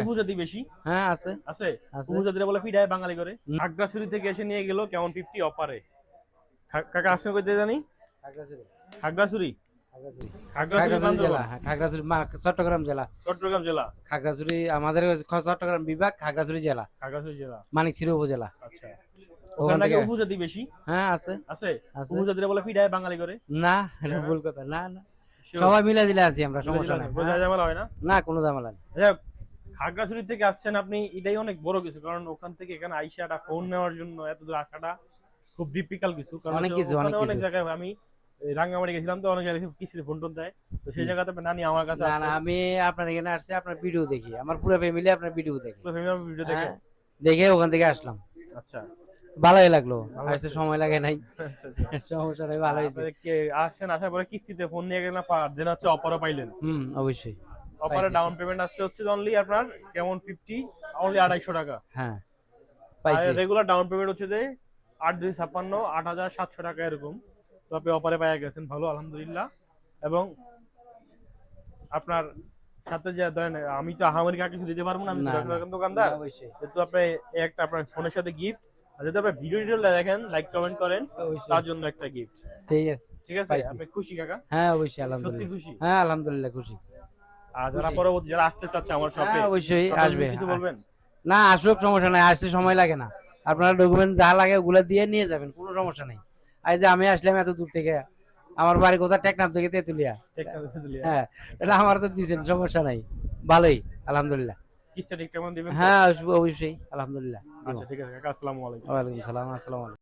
উপজাতি বেশি হ্যাঁ আছে আছে। আছে। উপজাতিরা বলে ফিডায় বাঙালি করে। খাগড়াছড়ি থেকে এসে নিয়ে গেল কেমন 50 অফারে। কাকা আসছে কইতে জানি খাগড়াছড়ি খাগড়াছড়ি খাগড়াছড়ি খাগড়াছড়ি খাগড়াছড়ি জেলা, হ্যাঁ খাগড়াছড়ি চট্টগ্রাম জেলা। চট্টগ্রাম জেলা। খাগড়াছড়ি আমাদের চট্টগ্রাম বিভাগ, খাগড়াছড়ি জেলা, খাগড়াছড়ি জেলা। মানিকছড়ি উপজেলা। আচ্ছা, ওখান ওখানে থেকে উপজাতি বেশি হ্যাঁ আছে আছে। আছে। উপজাতিরা বলে ফিডায় বাঙালি করে। না এটা ভুল কথা, না না সবাই মিলে দিলে আছি আমরা, সমস্যা নাই। বোঝা ঝামেলা হয় না। না কোনো ঝামেলা নেই। যাক, খাগড়াছড়ি থেকে আসছেন আপনি, এটাই অনেক বড় কিছু। কারণ ওখান থেকে এখানে আইসা একটা ফোন নেওয়ার জন্য এত দূর আসাটা খুব ডিফিকাল্ট কিছু। কারণ অনেক কিছু, ওখানে অনেক অনেক কিছু। জায়গায় আমি রাঙ্গামাটি গেছিলাম, তো অনেক জায়গায় কিস্তিতে ফোন টোন দেয়। তো সেই জায়গাতে আপনার নানি আমার কাছে না না আসছে। আমি আপনার এখানে আসছি, আপনার ভিডিও দেখি, আমার পুরো ফ্যামিলি আপনার ভিডিও দেখি। তো ফ্যামিলি ভিডিও দেখে। হ্যাঁ, দেখে ওখান থেকে আসলাম, আচ্ছা, ভালোই লাগলো। ভালো আসতে লাগছে। সময় লাগে নাই, আচ্ছা, আচ্ছা। সমস্যা নাই, ভালো হয়েছে। আপনারা কে আসছেন, আসার পরে কিস্তিতে ফোন নিয়ে গেলেন, দেন হচ্ছে অফারও পাইলেন। অবশ্যই অফারে পাইছি। ডাউন পেমেন্ট আসছে হচ্ছে অনলি আপনার কেমন 50, অনলি 250 টাকা। হ্যাঁ আর পাইছি। রেগুলার ডাউন পেমেন্ট হচ্ছে যে 8,256, 8,700 টাকা এরকম। তো আপনি অফারে পাইয়া গেছেন, ভালো আলহামদুলিল্লাহ। এবং আপনার সাথে যে ধরেন, আমি তো আহামরি কাকে কিছু দিতে পারবো না, আমি না, তো না, রকম দোকানদার। না, অবশ্যই যেহেতু আপনি এই একটা আপনার ফোনের সাথে গিফট, আর যদি আপনি ভিডিও দেখেন, লাইক কমেন্ট করেন, অবশ্যই। তার জন্য একটা গিফট। ঠিক আছে, ঠিক আছে, পাইছি। আপনি খুশি কাকা? হ্যাঁ অবশ্যই, সত্যি আলহামদুলিল্লাহ খুশি? হ্যাঁ আলহামদুলিল্লাহ খুশি। আর যারা খুশি। পরবর্তী যারা আসতে চাচ্ছে আমার শপে, হ্যাঁ অবশ্যই আসবে। কিছু বলবেন? না আসুক, সমস্যা নাই, আসতে সময় লাগে না। আপনারা ডকুমেন্ট যা লাগে ওগুলো দিয়ে নিয়ে যাবেন, কোনো সমস্যা নেই। এই যে আমি আসলাম এত দূর থেকে, আমার বাড়ি কোথায়, টেকনাফ থেকে তেতুলিয়া। হ্যাঁ এটা আমার তো দিয়েছেন, সমস্যা নাই, ভালোই আলহামদুলিল্লাহ। কিস্তি ঠিকঠাক মতো দিবেন তো? হ্যাঁ অবশ্যই আলহামদুলিল্লাহ। আচ্ছা ঠিক আছে কাকা, আসসালামু আলাইকুম। ওয়ালাইকুম সালাম, আসসালামু আলাইকুম।